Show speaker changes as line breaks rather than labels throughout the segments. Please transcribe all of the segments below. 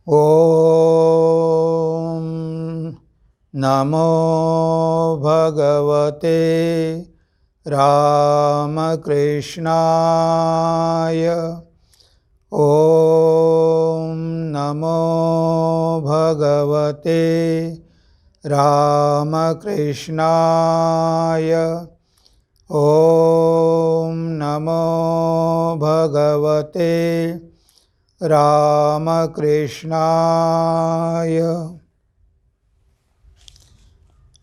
ओम नमो भगवते रामकृष्णाय। ओम नमो भगवते रामकृष्णाय। ओम नमो भगवते रामकृष्णाय।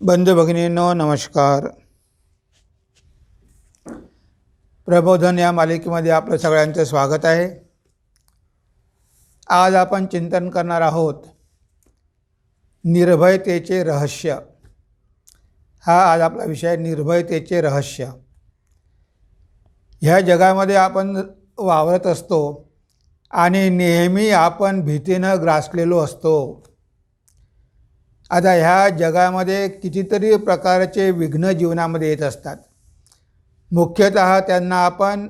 बंधू भगिनींनो नमस्कार। प्रबोधन या मालिकेमध्ये आपलं सगळ्यांचं स्वागत आहे। आज आपण चिंतन करणार आहोत निर्भयतेचे रहस्य। हा आज आपला विषय, निर्भयतेचे रहस्य। ह्या जगामध्ये आपण वावरत असतो आणि नेहमी आपण भीतीनं ग्रासलेलो असतो। आता ह्या जगामध्ये कितीतरी प्रकारचे विघ्न जीवनामध्ये येत असतात। मुख्यतः त्यांना आपण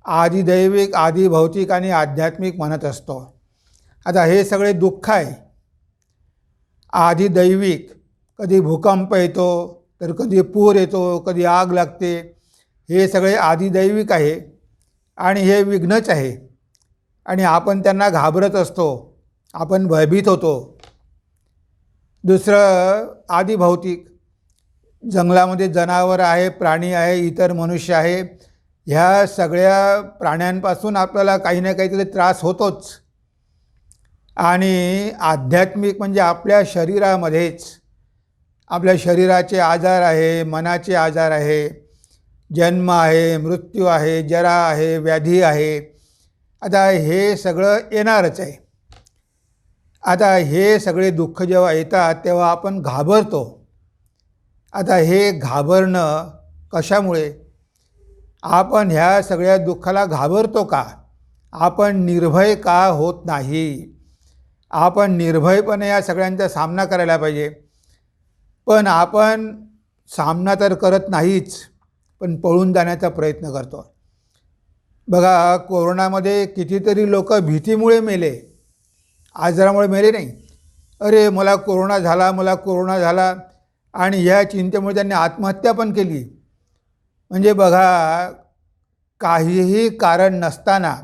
आदिदैविक, आदिभौतिक आणि आध्यात्मिक म्हणत असतो। आता हे सगळे दुःख आहे। आदिदैविक, कधी भूकंप येतो, तर कधी पूर येतो, कधी आग लागते, हे सगळे आदिदैविक आहे आणि हे विघ्नच आहे आणि आपण त्यांना घाबरत असतो, आपण भयभीत होतो। दुसरं आदिभौतिक, जंगलामध्ये जनावर आहे, प्राणी आहे, इतर मनुष्य आहे, ह्या सगळ्या प्राण्यांपासून आपल्याला काही ना काहीतरी त्रास होतोच। आणि आध्यात्मिक म्हणजे आपल्या शरीरामध्येच, आपल्या शरीराचे आजार आहे, मनाचे आजार आहे, जन्म आहे, मृत्यू आहे, जरा आहे, व्याधी आहे। आता हे सगळं येणारच आहे। आता हे सगळे दुःख जेव्हा येतात तेव्हा आपण घाबरतो। आता हे घाबरणं कशामुळे? आपण ह्या सगळ्या दुःखाला घाबरतो का? आपण निर्भय का होत नाही? आपण निर्भयपणे या सगळ्यांचा सामना करायला पाहिजे। पण आपण सामना तर करत नाहीच, पण पळून जाण्याचा प्रयत्न करतो। बघा, कोरोनामध्ये कितीतरी लोक भीतीमुळे मेले, आजारामुळे मेले नाही। अरे मला कोरोना झाला, मला कोरोना झाला, आणि ह्या चिंतेमुळे त्यांनी आत्महत्या पण केली। म्हणजे बघा, काहीही कारण नसताना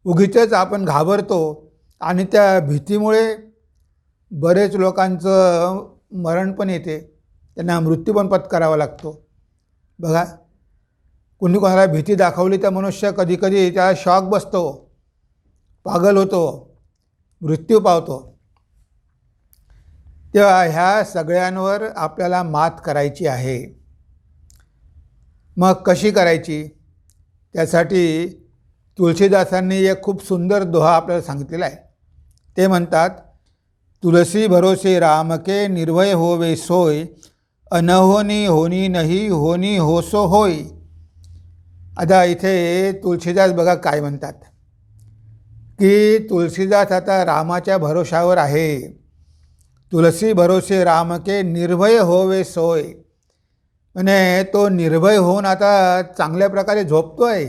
उगीचच आपण घाबरतो आणि त्या भीतीमुळे बरेच लोकांचं मरण पण येते, त्यांना मृत्यू पण पत्करावा लागतो। बघा, कुणी कोणाला भीती दाखवली तर मनुष्य कधीकधी त्याला शॉक बसतो, पागल होतो, मृत्यू पावतो। तेव्हा ह्या सगळ्यांवर आपल्याला मात करायची आहे। मग कशी करायची? त्यासाठी तुलसीदासांनी एक खूप सुंदर दोहा आपल्याला सांगितलेला आहे। ते म्हणतात, तुलसी भरोसे राम के निर्भय होवे सोय, अनहोनी होनी नहीं होनी होसो होय। आता इथे तुलसीदास बघा काय म्हणतात की तुलसीदास आता रामाच्या भरोशावर आहे। तुलसी भरोसे राम के निर्भय होवे सोय, म्हणजे तो निर्भय होऊन आता चांगल्या प्रकारे झोपतोय।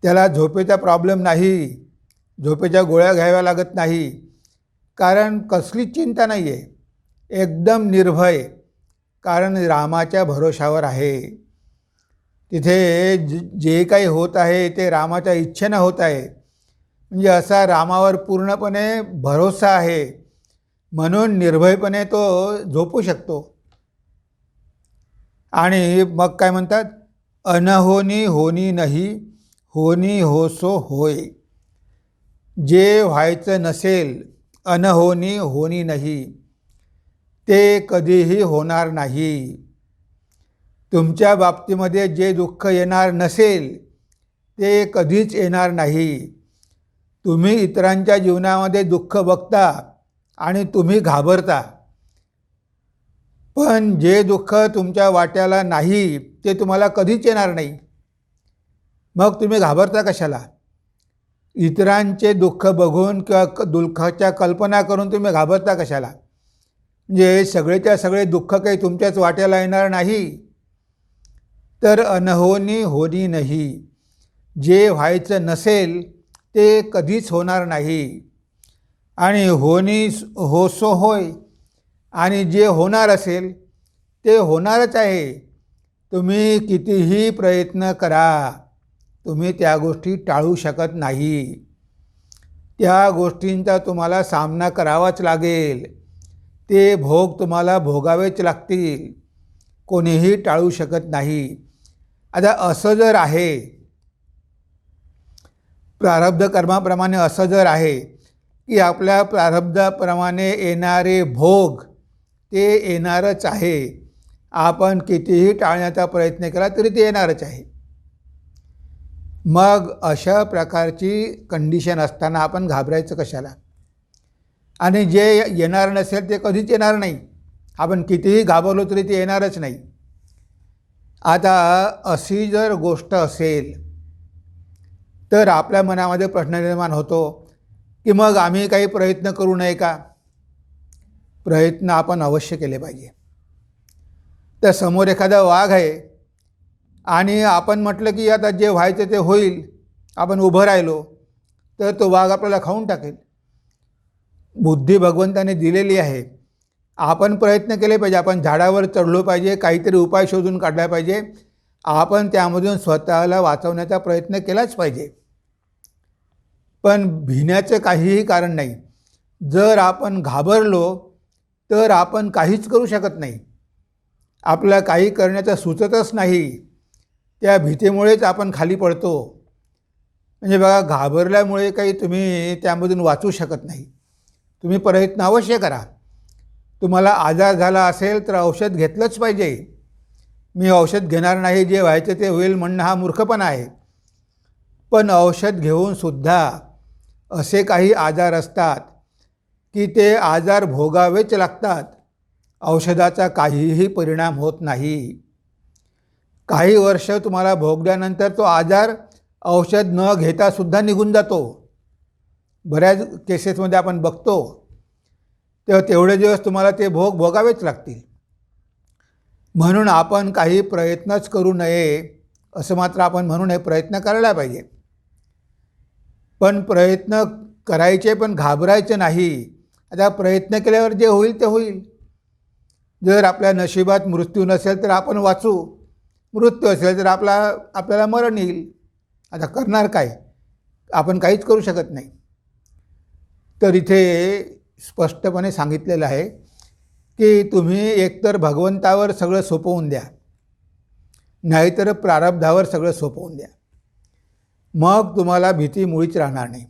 त्याला झोपेचा प्रॉब्लेम नाही, झोपेच्या गोळ्या घ्याव्या लागत नाही, कारण कसलीच चिंता नाही आहे, एकदम निर्भय, कारण रामाच्या भरोशावर आहे। तिथे जे काही होत आहे ते रामाच्या इच्छेनं होत आहे, म्हणजे असा रामावर पूर्णपणे भरोसा आहे, म्हणून निर्भयपणे तो झोपू शकतो। आणि मग काय म्हणतात, अनहोनी होनी नाही होनी होसो होय। जे व्हायचं नसेल, अनहोनी होनी नाही, ते कधीही होणार नाही। तुमच्या बाबतीमध्ये जे दुःख येणार नसेल ते कधीच येणार नाही। तुम्ही इतरांच्या जीवनामध्ये दुःख बघता आणि तुम्ही घाबरता, पण जे दुःख तुमच्या वाट्याला नाही ते तुम्हाला कधीच येणार नाही। मग तुम्ही घाबरता कशाला? इतरांचे दुःख बघून किंवा दुःखाच्या कल्पना करून तुम्ही घाबरता कशाला? म्हणजे सगळेच्या सगळे दुःख काही तुमच्याच वाट्याला येणार नाही। तर अनहोनी होनी नाही, जे व्हायचं नसेल ते कधीच होणार नाही। आणि होसो होय, आणि जे होणार असेल ते होणारच आहे. तुम्ही कितीही प्रयत्न करा, तुम्ही त्या गोष्टी टाळू शकत नाही. त्या गोष्टींचा तुम्हाला सामना करावाच लागेल. ते भोग तुम्हाला भोगावेच लागतील. कोणीही टाळू शकत नाही. आता असं जर आहे, प्रारब्ध कर्माप्रमाणे असं जर आहे की आपल्या प्रारब्धाप्रमाणे येणारे भोग ते येणारच आहे. आपण कितीही टाळण्याचा प्रयत्न केला तरी ते येणारच आहे. मग अशा प्रकारची कंडिशन असताना आपण घाबरायचं कशाला? आणि जे येणार नसेल ते कधीच येणार नाही. आपण कितीही घाबरलो तरी ते येणारच नाही. आता अशी जर गोष्ट असेल तर आपल्या मनामध्ये प्रश्न निर्माण होतो की मग आम्ही काही प्रयत्न करू नये का? प्रयत्न आपण अवश्य केले पाहिजे. तर समोर एखादा वाघ आहे आणि आपण म्हटलं की आता जे व्हायचं ते होईल, आपण उभं राहिलो तर तो वाघ आपल्याला खाऊन टाकेल. बुद्धी भगवंताने दिलेली आहे. आपण प्रयत्न केले पाहिजे. आपण झाडावर चढलो पाहिजे, काहीतरी उपाय शोधून काढला पाहिजे. आपण त्यामधून स्वतःला वाचवण्याचा प्रयत्न केलाच पाहिजे. पण भिण्याचं काहीही कारण नाही. जर आपण घाबरलो तर आपण काहीच करू शकत नाही. आपल्याला काही करण्याचं सुचतच नाही. त्या भीतीमुळेच आपण खाली पडतो. म्हणजे बघा, घाबरल्यामुळे काही तुम्ही त्यामधून वाचू शकत नाही. तुम्ही प्रयत्न अवश्य करा. तुम्हाला आजार झाला असेल तर औषध घेतलंच पाहिजे. मी औषध घेणार नाही, जे व्हायचं ते होईल म्हणणं हा मूर्खपणा आहे. पण औषध घेऊनसुद्धा असे काही आजार असतात की ते आजार भोगावेच लागतात. औषधाचा काहीही परिणाम होत नाही. काही वर्ष तुम्हाला भोगल्यानंतर तो आजार औषध न घेतासुद्धा निघून जातो. बऱ्याच केसेसमध्ये आपण बघतो. तेव्हा तेवढे दिवस तुम्हाला ते भोग भोगावेच लागतील. म्हणून आपण काही प्रयत्नच करू नये असं मात्र आपण म्हणू नये. प्रयत्न करायला पाहिजे. पण प्रयत्न करायचे, पण घाबरायचं नाही. आता प्रयत्न केल्यावर जे होईल ते होईल. जर आपल्या नशिबात मृत्यू नसेल तर आपण वाचू. मृत्यू असेल तर आपल्याला मरण येईल. आता करणार काय? आपण काहीच करू शकत नाही. तर इथे स्पष्टपणे सांगितलेलं आहे की तुम्ही एकतर भगवंतावर सगळं सोपवून द्या, नाहीतर प्रारब्धावर सगळं सोपवून द्या. मग तुम्हाला भीती मुळीच राहणार नाही.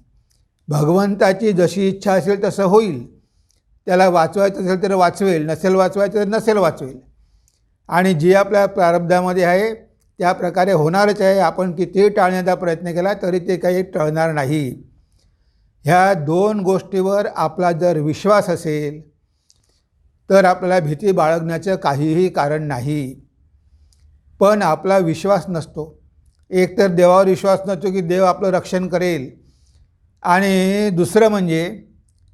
भगवंताची जशी इच्छा असेल तसं होईल. त्याला वाचवायचं असेल तर वाचवेल, नसेल वाचवायचं तर नसेल वाचवेल. आणि जे आपल्या प्रारब्धामध्ये आहे त्या प्रकारे होणारच आहे. आपण कितीही टाळण्याचा प्रयत्न केला तरी ते काही टळणार नाही. ह्या दोन गोष्टीवर आपला जर विश्वास असेल तर आपल्याला भीती बाळगण्याचं काहीही कारण नाही. पण आपला विश्वास नसतो. एक तर देवावर विश्वास नसतो की देव आपलं रक्षण करेल, आणि दुसरं म्हणजे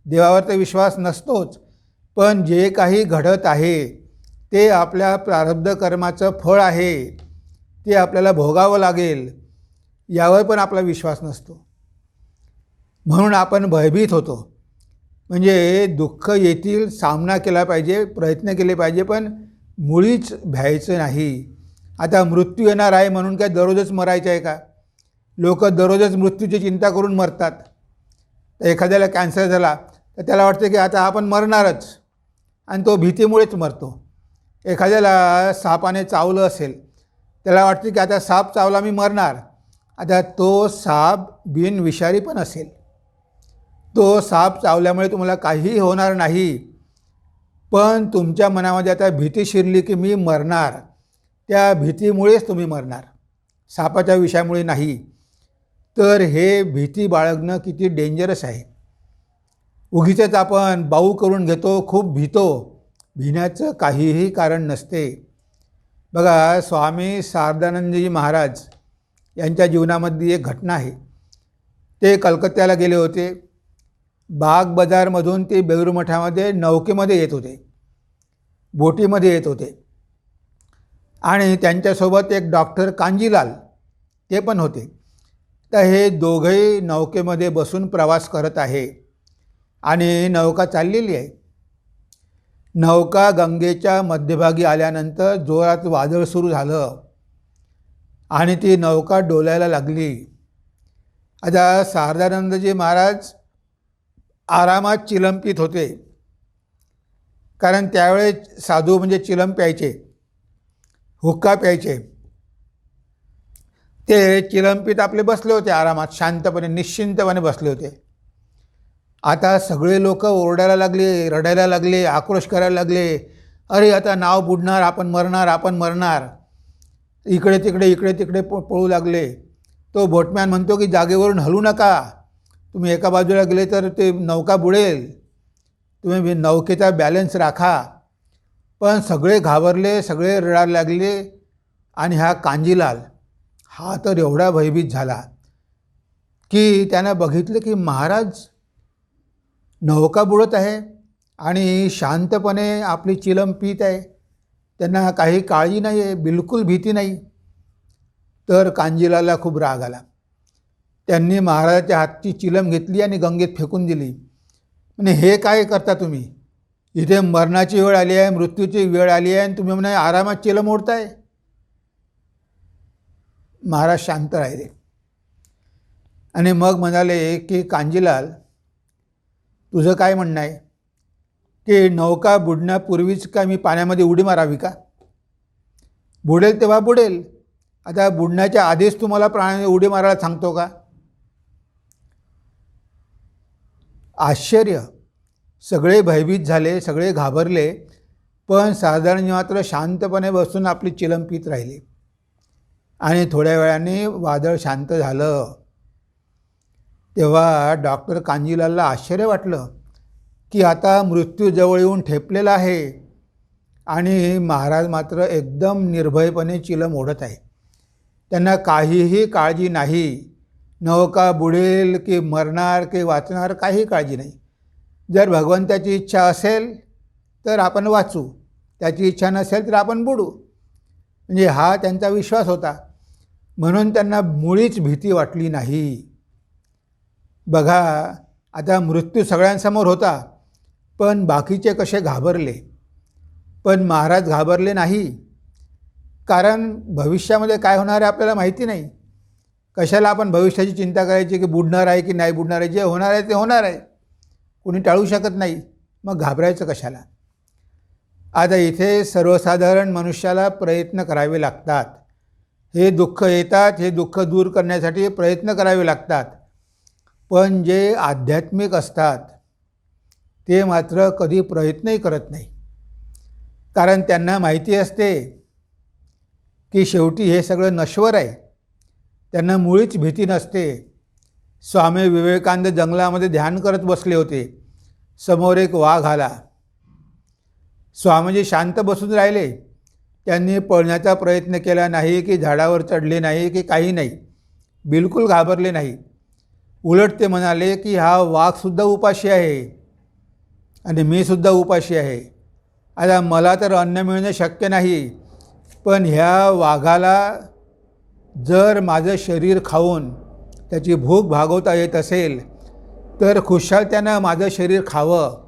देवावर तर विश्वास नसतोच, पण जे काही घडत आहे ते आपल्या प्रारब्ध कर्माचं फळ आहे. ते आपल्याला भोगावं लागेल यावर पण आपला विश्वास नसतो. म्हणून आपण भयभीत होतो. म्हणजे दुःख येतील, सामना केला पाहिजे, प्रयत्न केले पाहिजे, पण मुळीच भ्यायचं नाही. आता मृत्यू येणार आहे म्हणून काय दररोजच मरायचं आहे का? लोक दररोजच मृत्यूची चिंता करून मरतात. तर एखाद्याला कॅन्सर झाला तर त्याला वाटतं की आता आपण मरणारच, आणि तो भीतीमुळेच मरतो. एखाद्याला सापाने चावलं असेल, त्याला वाटतं की आता साप चावला, मी मरणार. आता तो साप बिनविषारी पण असेल, तो साप चावल्यामुळे तुम्हाला काहीही होणार नाही, पण तुमच्या मनामध्ये आता भीती शिरली की मी मरणार. त्या भीतीमुळेच तुम्ही मरणार, सापाच्या विषयामुळे नाही. तर हे भीती बाळगणं किती डेंजरस आहे. उगीचच आपण बाऊ करून घेतो, खूप भीतो. भिण्याचं काहीही कारण नसते. बघा, स्वामी शारदानंदजी महाराज यांच्या जीवनामधली एक घटना आहे. ते कलकत्त्याला गेले होते. बाग बाजारमधून ते बेलूर मठामध्ये नौकेमध्ये येत होते, बोटीमध्ये येत होते, आणि त्यांच्यासोबत एक डॉक्टर कांजीलाल ते पण होते. तर हे दोघंही नौकेमध्ये बसून प्रवास करत आहे. आणि नौका चाललेली आहे. नौका गंगेच्या मध्यभागी आल्यानंतर जोरात वादळ सुरू झालं आणि ती नौका डोलायला लागली. आता शारदानंदजी महाराज आरामात चिलम पीत होते, कारण त्यावेळेस साधू म्हणजे चिलम प्यायचे, हुक्का प्यायचे. ते चिलम पीत आपले बसले होते आरामात, शांतपणे निश्चिंतपणे बसले होते. आता सगळे लोक ओरडायला लागले, रडायला लागले, आक्रोश करायला लागले. अरे आता नाव बुडणार, आपण मरणार, आपण मरणार. इकडे तिकडे पळू लागले. तो बोटमॅन म्हणतो की जागेवरून हलू नका, तुम्ही एका बाजूला गेले तर ते नौका बुडेल, तुम्ही नौकेचा बॅलन्स राखा. पण सगळे घाबरले, सगळे रडायला लागले. आणि हा कांजीलाल हा तर एवढा भयभीत झाला की त्यानं बघितलं की महाराज नौका बुडत आहे आणि शांतपणे आपली चिलम पीत आहे, त्यांना काही काळजी नाही आहे, बिलकुल भीती नाही. तर कांजीलालला खूप राग आला. त्यांनी महाराजाच्या हातची चिलम घेतली आणि गंगेत फेकून दिली. म्हणजे हे काय करता तुम्ही? इथे मरणाची वेळ आली आहे, मृत्यूची वेळ आली आहे आणि तुम्ही म्हणे आरामात चिलम ओढताय. महाराज शांत राहिले आणि मग म्हणाले की कांजीलाल, तुझं काय म्हणणं आहे की नौका बुडण्यापूर्वीच काय मी पाण्यामध्ये उडी मारावी का? बुडेल तेव्हा बुडेल, आता बुडण्याच्या आधीच तुम्हाला पाण्यामध्ये उडी मारायला सांगतो का? आश्चर्य. सगळे भयभीत झाले, सगळे घाबरले. पण साधारण मात्र शांतपणे बसून आपली चिलम पीत राहिली. आणि थोड्या वेळाने वादळ शांत झालं. तेव्हा डॉक्टर कांजीलालला आश्चर्य वाटलं की आता मृत्यू जवळ येऊन ठेपलेला आहे आणि महाराज मात्र एकदम निर्भयपणे चिलम ओढत आहे. त्यांना काहीही काळजी नाही. नौका बुडेल की मरणार की वाचणार काही काळजी नाही. जर भगवंताची इच्छा असेल तर आपण वाचू, त्याची इच्छा नसेल तर आपण बुडू. म्हणजे हा त्यांचा विश्वास होता. म्हणून त्यांना मुळीच भीती वाटली नाही. बघा, आता मृत्यू सगळ्यांसमोर होता, पण बाकीचे कसे घाबरले. पण महाराज घाबरले नाही, कारण भविष्यामध्ये काय होणार आहे आपल्याला माहिती नाही. कशाला आपण भविष्याची चिंता करायची की बुडणार आहे की नाही बुडणार आहे? जे होणार आहे ते होणार आहे, कोणी टाळू शकत नाही. मग घाबरायचं कशाला? आता इथे सर्वसाधारण मनुष्याला प्रयत्न करावे लागतात. हे दुःख येतात, हे दुःख दूर करण्यासाठी प्रयत्न करावे लागतात. पण जे आध्यात्मिक असतात ते मात्र कधी प्रयत्नही करत नाही, कारण त्यांना माहिती असते की शेवटी हे सगळं नश्वर आहे. त्यांना मुळीच भीती नसते. स्वामी विवेकानंद जंगलामध्ये ध्यान करत बसले होते. समोर एक वाघ आला. स्वामीजी शांत बसून राहिले. त्यांनी पळण्याचा प्रयत्न केला नाही की झाडावर चढले नाही की काही नाही, बिलकुल घाबरले नाही. उलट ते म्हणाले की हा वाघसुद्धा उपाशी आहे आणि मीसुद्धा उपाशी आहे. आता मला तर अन्न मिळणं शक्य नाही, पण ह्या वाघाला जर माझं शरीर खाऊन त्याची भूक भागवता येत असेल तर खुशाल त्यानं माझं शरीर खावं,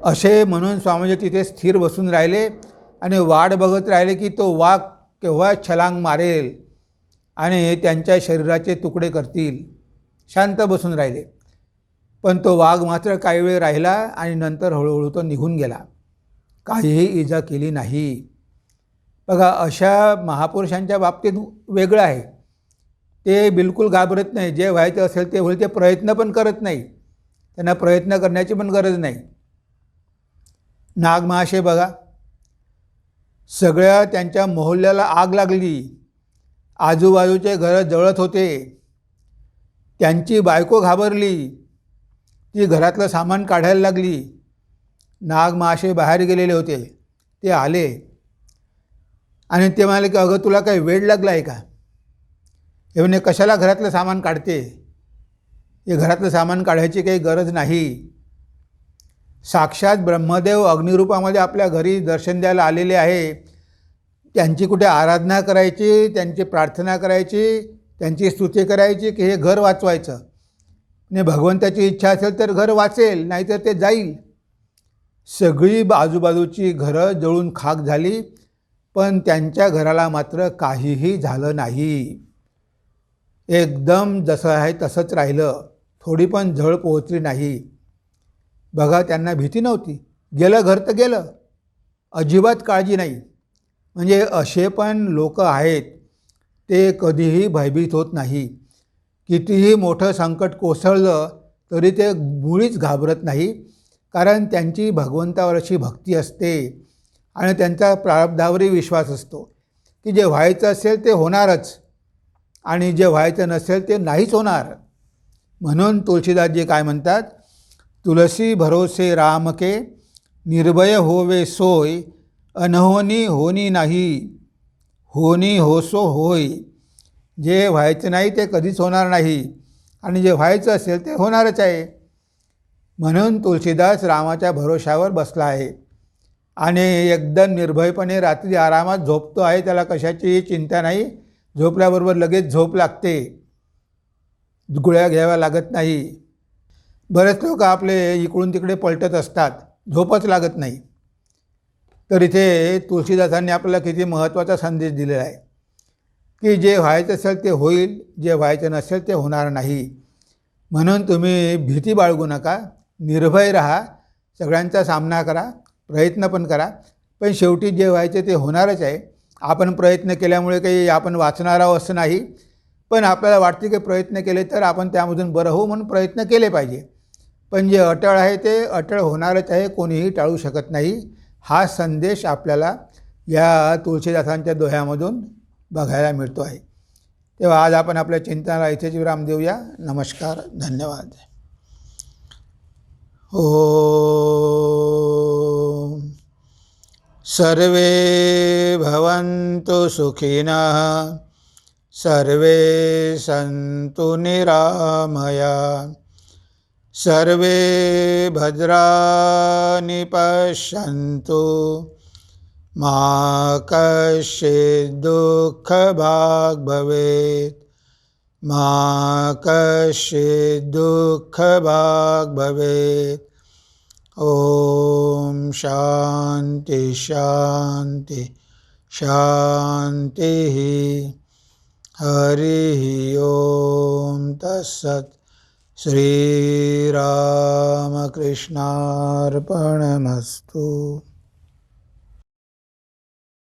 असे म्हणून स्वामीजी तिथे स्थिर बसून राहिले आणि वाट बघत राहिले की तो वाघ केव्हा छलांग मारेल आणि त्यांच्या शरीराचे तुकडे करतील. शांत बसून राहिले. पण तो वाघ मात्र काही वेळ राहिला आणि नंतर हळूहळू तो निघून गेला. काहीही इजा केली नाही. बघा, अशा महापुरुषांच्या बाबतीत वेगळं आहे. ते बिलकुल घाबरत नाही. जे व्हायचं असेल ते होईल. ते प्रयत्न पण करत नाही. त्यांना प्रयत्न करण्याची पण गरज नाही. नागमहाशय बघा, सगळ्या त्यांच्या मोहल्ल्याला आग लागली. आजूबाजूचे घरं जळत होते. त्यांची बायको घाबरली. ती घरातलं सामान काढायला लागली. नागमहाशय बाहेर गेलेले होते. ते आले आणि ते म्हणाले की अगं, तुला काही वेळ लागला आहे का? हे म्हणे, कशाला घरातलं सामान काढते? हे घरातलं सामान काढायची काही गरज नाही. साक्षात ब्रह्मदेव अग्निरूपामध्ये आपल्या घरी दर्शन द्यायला आलेले आहे. त्यांची कुठे आराधना करायची, त्यांची प्रार्थना करायची, त्यांची स्तुती करायची की हे घर वाचवायचं? आणि भगवंताची इच्छा असेल तर घर वाचेल, नाहीतर ते जाईल. सगळी आजूबाजूची घरं जळून खाक झाली, पण त्यांच्या घराला मात्र काहीही झालं नाही. एकदम जसं आहे तसंच राहिलं, थोडी पण झळ पोहोचली नाही. बघा, त्यांना भीती नव्हती. गेलं घर तर गेलं, अजिबात काळजी नाही. म्हणजे असे पण लोक आहेत, ते कधीही भयभीत होत नाही. कितीही मोठं संकट कोसळलं तरी ते मुळीच घाबरत नाही, कारण त्यांची भगवंतावर अशी भक्ती असते आणि त्यांचा प्रारब्धावरही विश्वास असतो की जे व्हायचं असेल ते होणारच आणि जे व्हायचं नसेल ते नाहीच होणार. म्हणून तुलसीदासजी काय म्हणतात, तुलसी भरोसे राम के, निर्भय होवे सोय, अनहोनी होनी नाही, होनी होसो होय. जे व्हायचं नाही ते कधीच होणार नाही आणि जे व्हायचं असेल ते होणारच आहे. म्हणून तुलसीदास रामाच्या भरोशावर बसला आहे आणि एकदम निर्भयपणे रात्री आरामात झोपतो आहे. त्याला कशाची चिंता नाही. झोपल्याबरोबर लगेच झोप लागते, गुळ्या घ्याव्या लागत नाही. बरेच लोक आपले इकडून तिकडे पलटत असतात, झोपच लागत नाही. तर इथे तुलसीदासांनी आपल्याला किती महत्त्वाचा संदेश दिलेला आहे की जे व्हायचं असेल ते होईल, जे व्हायचं नसेल ते होणार नाही. म्हणून तुम्ही भीती बाळगू नका, निर्भय राहा, सगळ्यांचा सामना करा, प्रयत्न पण करा. पण शेवटी जे व्हायचे ते होणारच आहे. आपण प्रयत्न केल्यामुळे काही आपण वाचणार आहोत असं नाही, पण आपल्याला वाटते की प्रयत्न केले तर आपण त्यामधून बरं होऊ म्हणून प्रयत्न केले पाहिजे. पण जे अटळ आहे ते अटळ होणारच आहे, कोणीही टाळू शकत नाही. हा संदेश आपल्याला या तुळशीदासांच्या दोह्यामधून बघायला मिळतो आहे. तेव्हा आज आपण आपल्या चिंतनाला इथेच विराम देऊया. नमस्कार, धन्यवाद. ओम सर्वे भवन्तु सुखिनः, सर्वे सन्तु निरामया, सर्वे भद्राणि पश्यन्तु, मा कश्चित् दुःखभाग् भवेत्, मा कश्चित् दुःखभाग् भवेत्. ओम शांति शांति शांति. हरि ओम तत्सत्. श्रीरामकृष्णार्पणमस्तु.